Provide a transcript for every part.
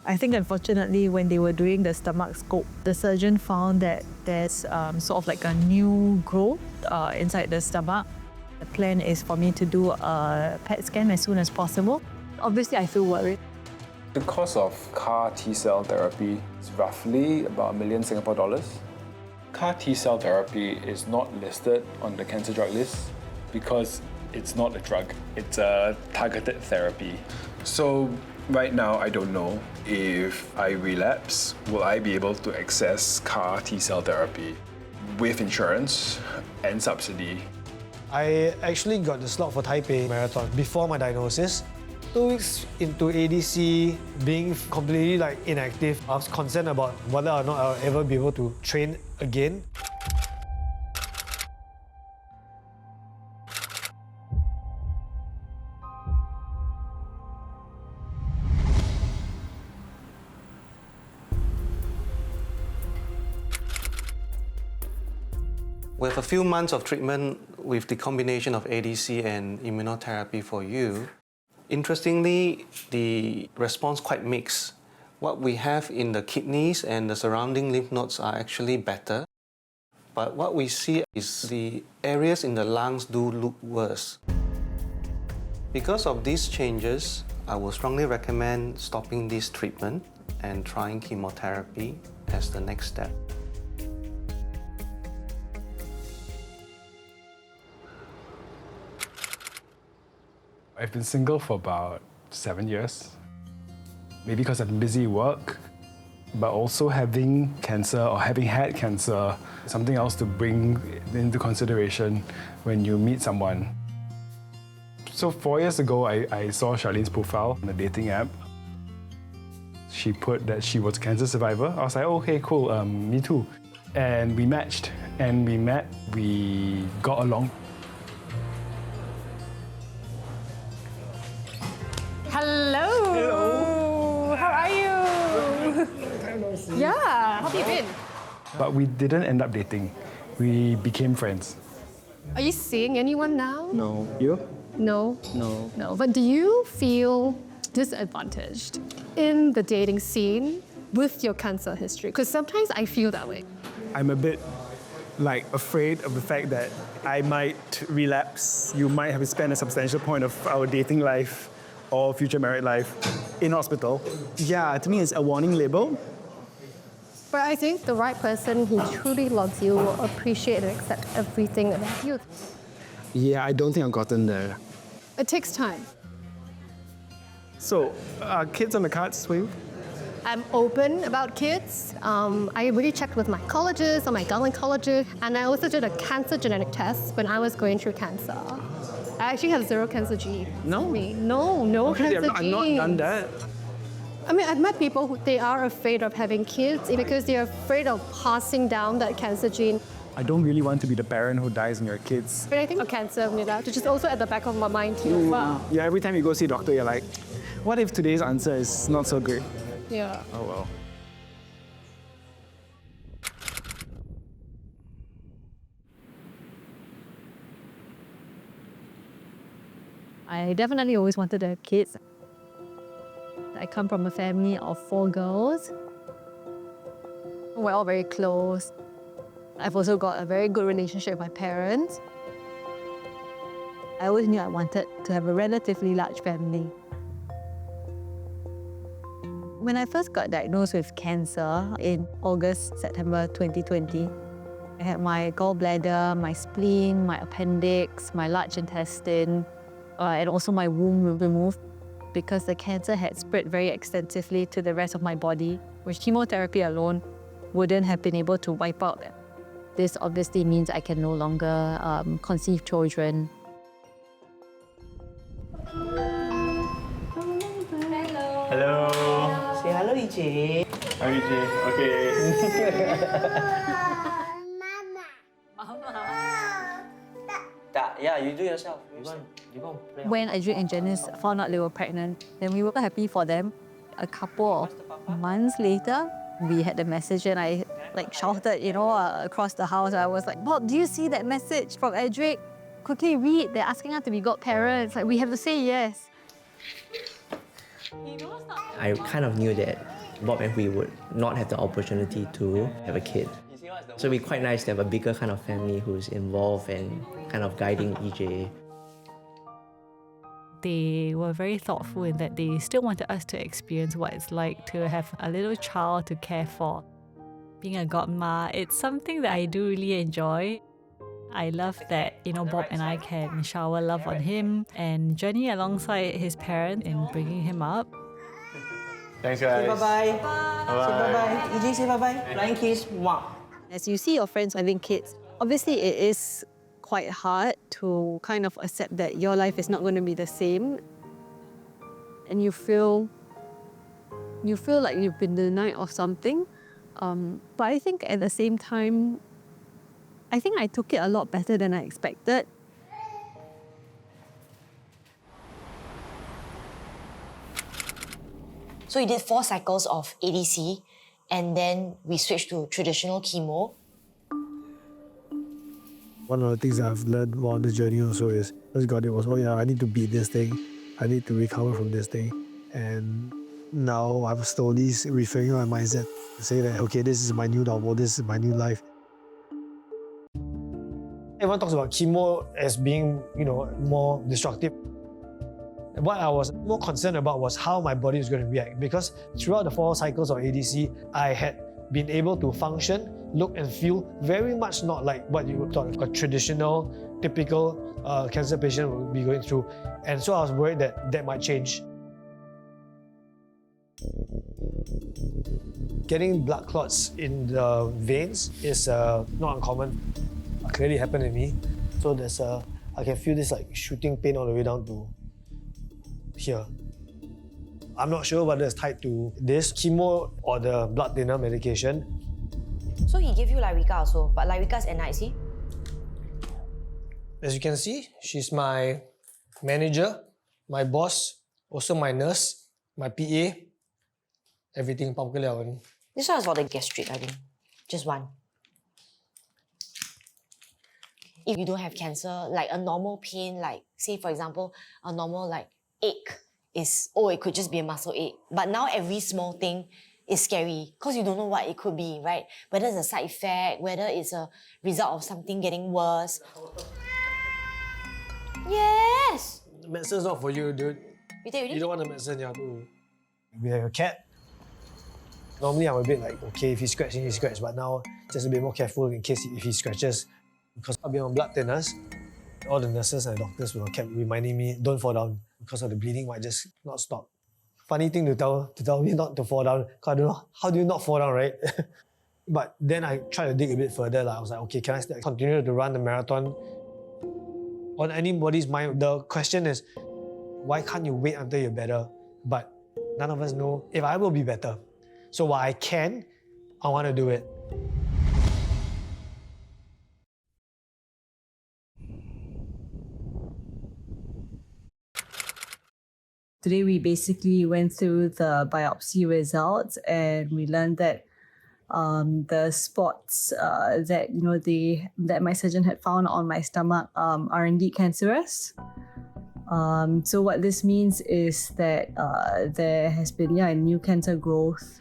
I think unfortunately when they were doing the stomach scope, the surgeon found that there's sort of like a new growth inside the stomach. The plan is for me to do a PET scan as soon as possible. Obviously, I feel worried. The cost of CAR T-cell therapy is roughly about $1 million Singapore dollars. CAR T-cell therapy is not listed on the cancer drug list because it's not a drug, it's a targeted therapy. So right now, I don't know if I relapse, will I be able to access CAR T-cell therapy with insurance and subsidy? I actually got the slot for Taipei Marathon before my diagnosis. 2 weeks into ADC, being completely inactive, I was concerned about whether or not I'll ever be able to train again. With a few months of treatment with the combination of ADC and immunotherapy for you, interestingly, the response quite mixed. What we have in the kidneys and the surrounding lymph nodes are actually better. But what we see is the areas in the lungs do look worse. Because of these changes, I would strongly recommend stopping this treatment and trying chemotherapy as the next step. I've been single for about 7 years. Maybe because I'm busy work, but also having cancer or having had cancer, something else to bring into consideration when you meet someone. So 4 years ago, I saw Charlene's profile on the dating app. She put that she was a cancer survivor. I was like, okay, cool, me too. And we matched, and we got along. Hello. Hello. How are you? Yeah. How have you been? But we didn't end up dating. We became friends. Are you seeing anyone now? No. You? No. No. No. But do you feel disadvantaged in the dating scene with your cancer history? Because sometimes I feel that way. I'm a bit afraid of the fact that I might relapse. You might have spent a substantial point of our dating life or future married life in hospital. Yeah, to me it's a warning label. But I think the right person who truly loves you will appreciate and accept everything about you. Yeah, I don't think I've gotten there. It takes time. So, are kids on the cards for you? I'm open about kids. I really checked with my oncologist or my gynecologist, and I also did a cancer genetic test when I was going through cancer. I actually have 0 cancer genes. No? No cancer genes. I've not done that. I mean, I've met people who they are afraid of having kids because they're afraid of passing down that cancer gene. I don't really want to be the parent who dies in your kids. But I think cancer, which is also at the back of my mind too. Wow. Yeah, every time you go see a doctor, you're like, what if today's answer is not so great? Yeah. Oh well. I definitely always wanted to have kids. I come from a family of 4 girls. We're all very close. I've also got a very good relationship with my parents. I always knew I wanted to have a relatively large family. When I first got diagnosed with cancer in August, September 2020, I had my gallbladder, my spleen, my appendix, my large intestine, and also my womb removed because the cancer had spread very extensively to the rest of my body, which chemotherapy alone wouldn't have been able to wipe out. This obviously means I can no longer conceive children. Hello. Say hello, EJ. Hi, EJ. Okay. Yeah, you do yourself. You go play. When Adrian and Janice found out they were pregnant, then we were happy for them. A couple of months later, we had the message and I shouted, across the house. I was like, Bob, do you see that message from Edric? Quickly read. They're asking us to be godparents. We have to say yes. I kind of knew that Bob and Hwee would not have the opportunity to have a kid. So it'd be quite nice to have a bigger kind of family who's involved and kind of guiding EJ. They were very thoughtful in that they still wanted us to experience what it's like to have a little child to care for. Being a godma, it's something that I do really enjoy. I love that, Bob and I can shower love on him and journey alongside his parents in bringing him up. Thanks, guys. Say bye-bye. Bye-bye. Say bye-bye. EJ, say bye-bye. Flying kiss. Mwah. As you see your friends having kids, obviously it is quite hard to kind of accept that your life is not going to be the same. And you feel like you've been denied of something. But I think at the same time, I think I took it a lot better than I expected. So we did 4 cycles of ADC and then we switched to traditional chemo. One of the things that I've learned while on this journey also is, first got it was, I need to beat this thing. I need to recover from this thing. And now I'm slowly reframing my mindset to say that, okay, this is my new normal, this is my new life. Everyone talks about chemo as being, more destructive. What I was more concerned about was how my body was going to react, because throughout the 4 cycles of ADC, I had been able to function, look and feel very much not like what you thought a traditional, typical cancer patient would be going through. And so I was worried that that might change. Getting blood clots in the veins is not uncommon. It clearly happened to me. So I can feel this like shooting pain all the way down to here. I'm not sure whether it's tied to this chemo or the blood thinner medication. So he gave you Lyrica also, but Lyrica's at night, see? As you can see, she's my manager, my boss, also my nurse, my PA, everything. This one is for the gastric, I think. Just one. If you don't have cancer, like a normal pain, like say for example, a normal like ache is, it could just be a muscle ache. But now every small thing is scary because you don't know what it could be, right? Whether it's a side effect, whether it's a result of something getting worse. Yes! The medicine's not for you, dude. You take already? You don't want the medicine, you have to. We have a cat. Normally I'm a bit like, okay, if he's scratching, he scratches, but now just a bit more careful in case if he scratches. Because I've been on blood thinners, all the nurses and doctors will kept reminding me, don't fall down, because of the bleeding might just not stop. Funny thing to tell me not to fall down, because I don't know, how do you not fall down, right? But then I tried to dig a bit further. I was like, okay, can I still continue to run the marathon? On anybody's mind, the question is, why can't you wait until you're better? But none of us know if I will be better. So while I can, I want to do it. Today we basically went through the biopsy results and we learned that the spots that my surgeon had found on my stomach are indeed cancerous. So what this means is that there has been a new cancer growth.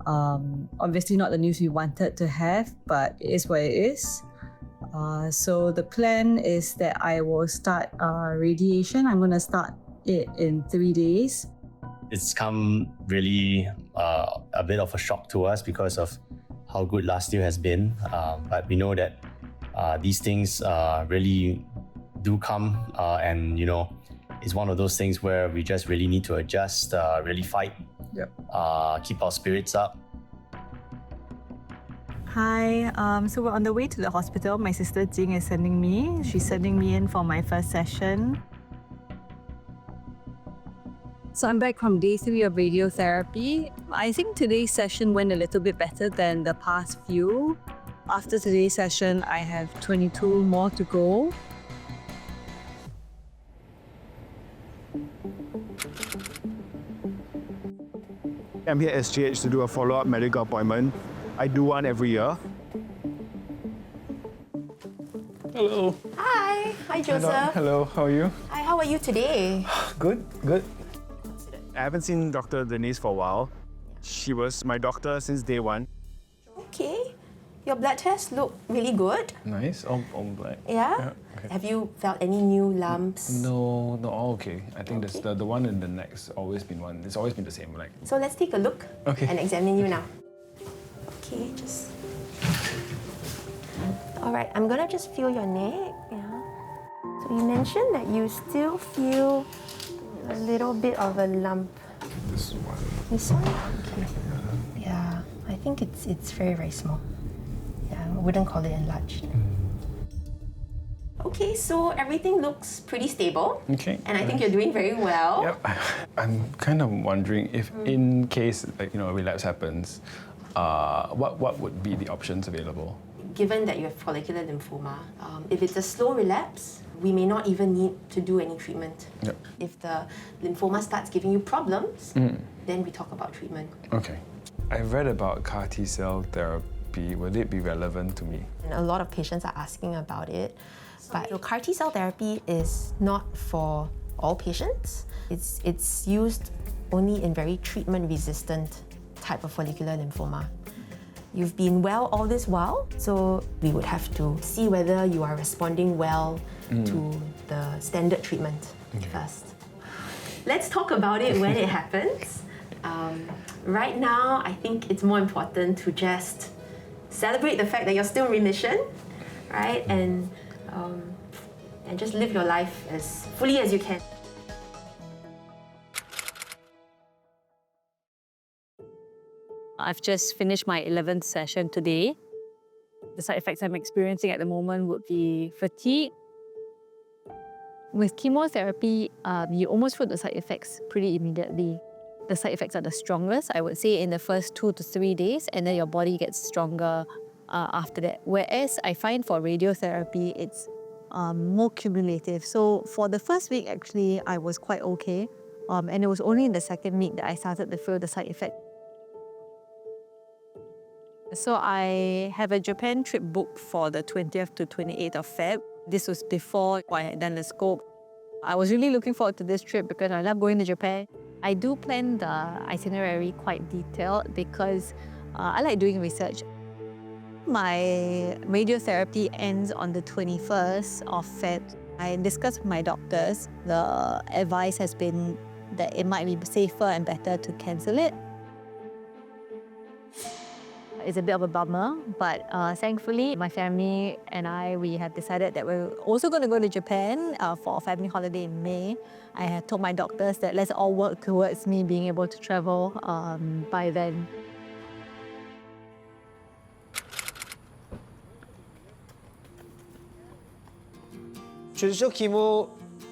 Obviously not the news we wanted to have, but it is what it is. So the plan is that I will start radiation. I'm going to start it in 3 days. It's come really a bit of a shock to us because of how good last year has been. But we know that these things really do come and it's one of those things where we just really need to adjust, really fight, keep our spirits up. Hi, so we're on the way to the hospital. My sister Jing is sending me. She's sending me in for my first session. So I'm back from day 3 of radiotherapy. I think today's session went a little bit better than the past few. After today's session, I have 22 more to go. I'm here at SGH to do a follow-up medical appointment. I do one every year. Hello. Hi Joseph. Hello, how are you? Hi, how are you today? Good, good. I haven't seen Dr. Denise for a while. She was my doctor since day one. Okay. Your blood tests look really good. Nice. All black. Yeah? Okay. Have you felt any new lumps? No, all okay. I think that's the one in the neck's always been one. It's always been the same. Like. So let's take a look and examine you now. Okay, just. All right, I'm gonna just feel your neck. Yeah. So you mentioned that you still feel a little bit of a lump. This one. This one? Okay. Yeah, I think it's very, very small. Yeah, I wouldn't call it enlarged. Okay, so everything looks pretty stable. Okay. And I think you're doing very well. Yep. I'm kind of wondering if, in case a relapse happens, what would be the options available? Given that you have follicular lymphoma, if it's a slow relapse, we may not even need to do any treatment. Yep. If the lymphoma starts giving you problems, then we talk about treatment. Okay. I've read about CAR T-cell therapy. Would it be relevant to me? And a lot of patients are asking about it. But CAR T-cell therapy is not for all patients. It's used only in very treatment-resistant type of follicular lymphoma. You've been well all this while, so we would have to see whether you are responding well to the standard treatment first. Let's talk about it when it happens. Right now, I think it's more important to just celebrate the fact that you're still in remission, right? And just live your life as fully as you can. I've just finished my 11th session today. The side effects I'm experiencing at the moment would be fatigue. With chemotherapy, you almost feel the side effects pretty immediately. The side effects are the strongest, I would say, in the first 2 to 3 days, and then your body gets stronger after that. Whereas I find for radiotherapy, it's more cumulative. So for the first week, actually, I was quite okay. And it was only in the second week that I started to feel the side effect. So I have a Japan trip booked for the 20th to 28th of Feb. This was before I had done the scope. I was really looking forward to this trip because I love going to Japan. I do plan the itinerary quite detailed because I like doing research. My radiotherapy ends on the 21st of Feb. I discussed with my doctors. The advice has been that it might be safer and better to cancel it. It's a bit of a bummer, but thankfully my family and we have decided that we're also going to go to Japan for a family holiday in May. I had told my doctors that let's all work towards me being able to travel by then. Traditional chemo,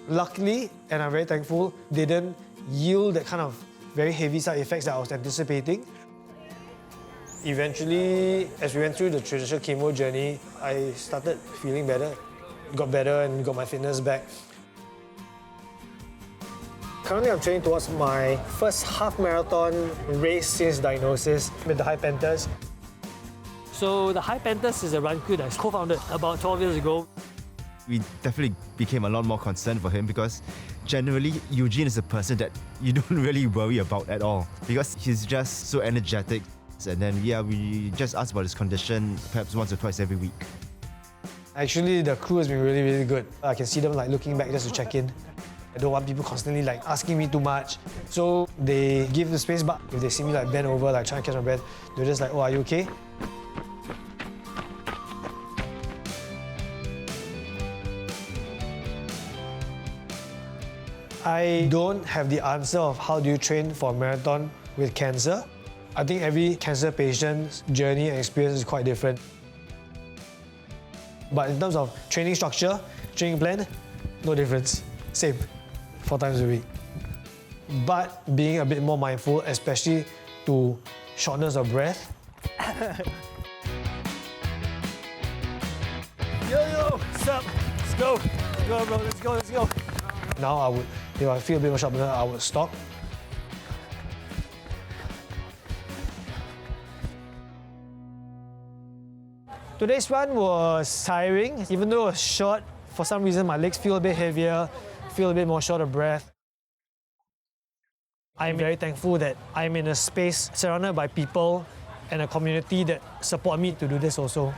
luckily, and I'm very thankful, didn't yield that kind of very heavy side effects that I was anticipating. Eventually, as we went through the traditional chemo journey, I started feeling better, got better and got my fitness back. Currently, I'm training towards my first half marathon race since diagnosis with the High Panthers. So the High Panthers is a run crew that's co-founded about 12 years ago. We definitely became a lot more concerned for him because generally Eugene is a person that you don't really worry about at all because he's just so energetic. And then, we just ask about his condition perhaps once or twice every week. Actually, the crew has been really, really good. I can see them looking back just to check in. I don't want people constantly asking me too much. So they give the space, but if they see me bend over, trying to catch my breath, they're just oh, are you okay? I don't have the answer of how do you train for a marathon with cancer. I think every cancer patient's journey and experience is quite different. But in terms of training structure, training plan, no difference. Same, 4 times a week. But being a bit more mindful, especially to shortness of breath. Yo, what's up? Let's go. Let's go, bro. Let's go. Now if I feel a bit more sharpness, I would stop. Today's run was tiring. Even though it was short, for some reason my legs feel a bit heavier, feel a bit more short of breath. I'm very thankful that I'm in a space surrounded by people and a community that support me to do this also.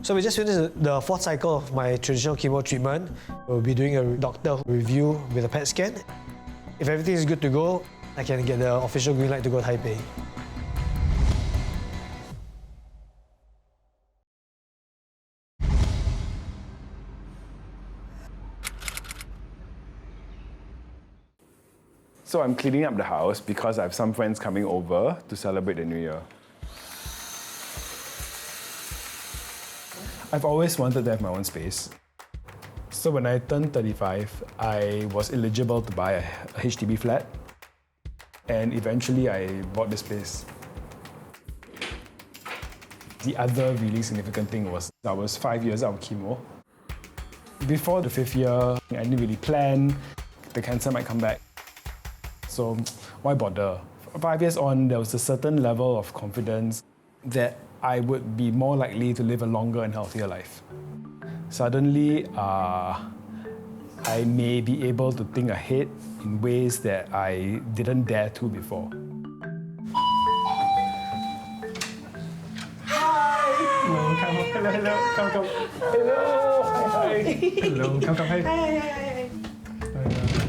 So we just finished the 4th cycle of my traditional chemo treatment. We'll be doing a doctor review with a PET scan. If everything is good to go, I can get the official green light to go to Taipei. So I'm cleaning up the house because I have some friends coming over to celebrate the New Year. I've always wanted to have my own space. So when I turned 35, I was eligible to buy a HDB flat. And eventually I bought this place. The other really significant thing was I was 5 years out of chemo. Before the 5th year, I didn't really plan the cancer might come back. So why bother? 5 years on, there was a certain level of confidence that I would be more likely to live a longer and healthier life. Suddenly, I may be able to think ahead in ways that I didn't dare to before. Hello, come. Hello, hi. Hello, come, hi.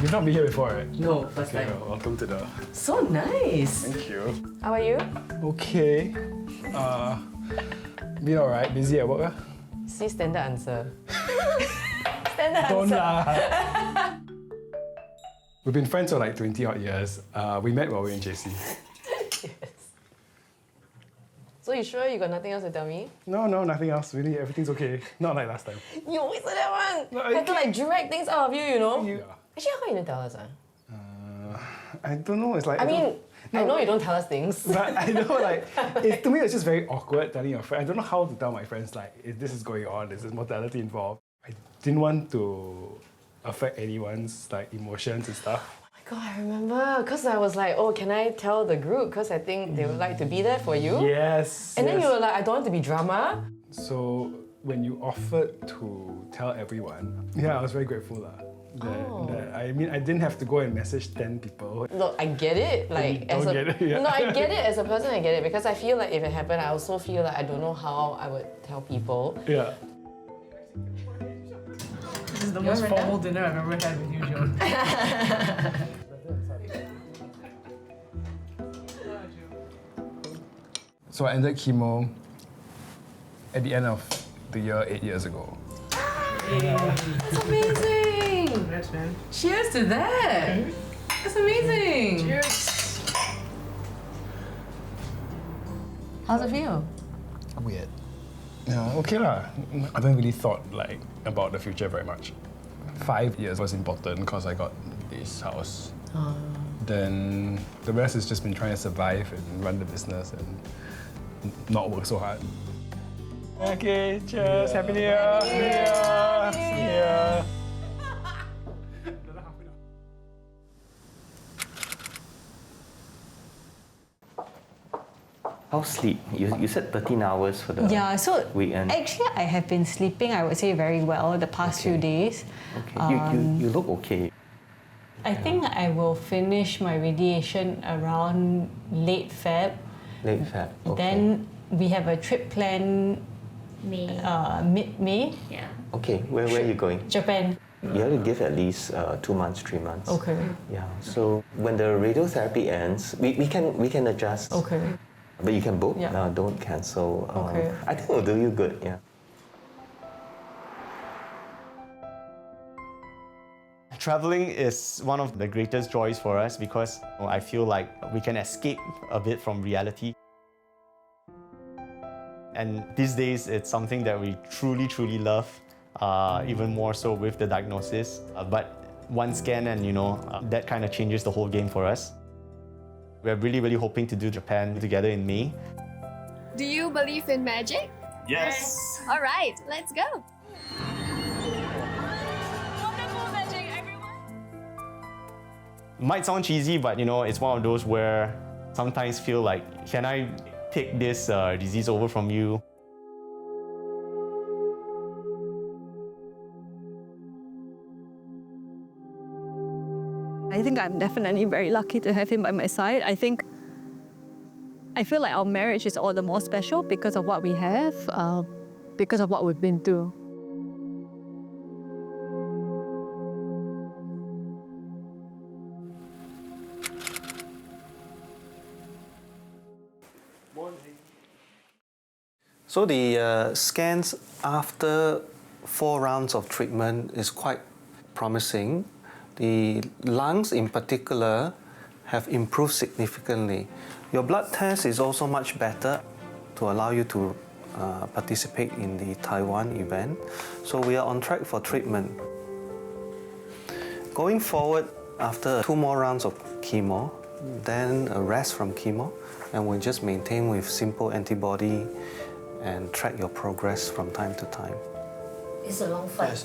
You've not been here before, right? No, first time. Welcome to the... So nice. Thank you. How are you? Okay. Been alright, busy at work. See, standard answer. Standard Don't answer. laugh. We've been friends for like 20 odd years. We met while we were in JC. Yes. So you sure you got nothing else to tell me? No, nothing else. Really, everything's okay. Not like last time. You always say that one. No, Have to like drag things out of you, you know? Yeah. Actually, how come you didn't tell us? I don't know. It's like I mean, I know you don't tell us things. But I know, like, to me, it's just very awkward telling your friend. I don't know how to tell my friends, like, if this is going on, is this mortality involved? I didn't want to affect anyone's like emotions and stuff. Oh my god, I remember. Because I was like, oh, can I tell the group? Because I think they would like to be there for you. Yes. And then yes. you were like, I don't want to be drama. So when you offered to tell everyone, yeah, I was very grateful. I mean, I didn't have to go and message 10 people. Look, I get it. Like, Don't get it, yeah. No, I get it as a person. I get it because I feel like if it happened, I also feel like I don't know how I would tell people. Yeah. This is the most formal dinner I've ever had with you, Joe. So I ended chemo at the end of the year 8 years ago. That's amazing! Congrats, man. Cheers to that! That's amazing! Cheers! How's it feel? Weird. Yeah, okay lah. I haven't really thought like about the future very much. 5 years was important because I got this house. Then the rest has just been trying to survive and run the business and not work so hard. Okay, cheers. Happy New Year. Happy New Year. See ya. How's sleep? You said 13 hours for the weekend. Actually I have been sleeping, I would say, very well the past few days. Okay. You look okay. I think I will finish my radiation around late Feb. Late Feb. Okay. Then we have a trip planned mid-May. Yeah. Okay, where are you going? Japan. You have to give at least 2 months, 3 months. Okay. Yeah. So when the radiotherapy ends, we can adjust. Okay. But you can book. Yeah. Don't cancel. Okay. I think it'll do you good. Yeah. Traveling is one of the greatest joys for us because I feel like we can escape a bit from reality. And these days, it's something that we truly, truly love, even more so with the diagnosis. But one scan and, that kind of changes the whole game for us. We're really, really hoping to do Japan together in May. Do you believe in magic? Yes! All right, let's go. Might sound cheesy, but it's one of those where sometimes feel like, can I take this disease over from you? I think I'm definitely very lucky to have him by my side. I feel like our marriage is all the more special because of what we have, because of what we've been through. So the scans after 4 rounds of treatment is quite promising. The lungs in particular have improved significantly. Your blood test is also much better to allow you to participate in the Taiwan event. So we are on track for treatment. Going forward, after 2 more rounds of chemo, then a rest from chemo, and we'll just maintain with simple antibody and track your progress from time to time. It's a long fight.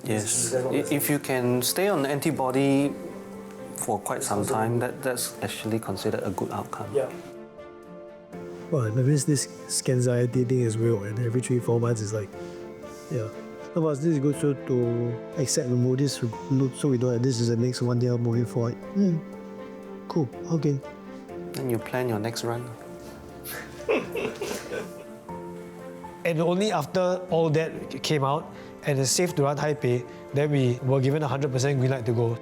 Yes. If you can stay on antibody for quite some time, that's actually considered a good outcome. Yeah. Well, that means this anxiety thing is real, and every 3-4 months is like, yeah. But this is good so to accept and move this, so we know that this is the next 1 year moving forward. Cool, okay. Then you plan your next run. And only after all that came out and it's safe to run Taipei, then we were given 100% green light to go.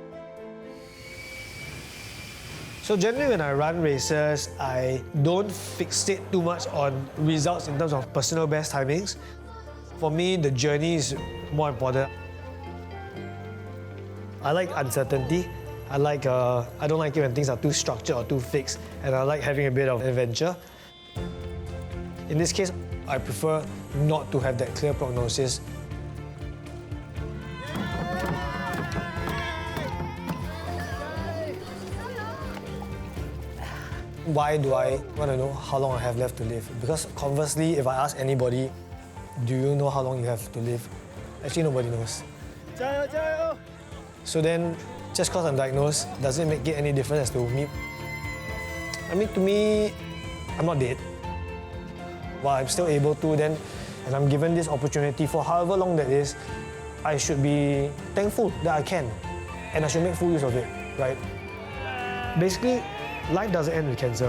So generally when I run races, I don't fixate too much on results in terms of personal best timings. For me, the journey is more important. I like uncertainty. I don't like it when things are too structured or too fixed, and I like having a bit of adventure. In this case, I prefer not to have that clear prognosis. Why do I want to know how long I have left to live? Because conversely, if I ask anybody, do you know how long you have to live? Actually, nobody knows. So then, just because I'm diagnosed, does it make it any different as to me? I mean, to me, I'm not dead. While I'm still able to, then, and I'm given this opportunity for however long that is, I should be thankful that I can, and I should make full use of it, right? Basically, life doesn't end with cancer.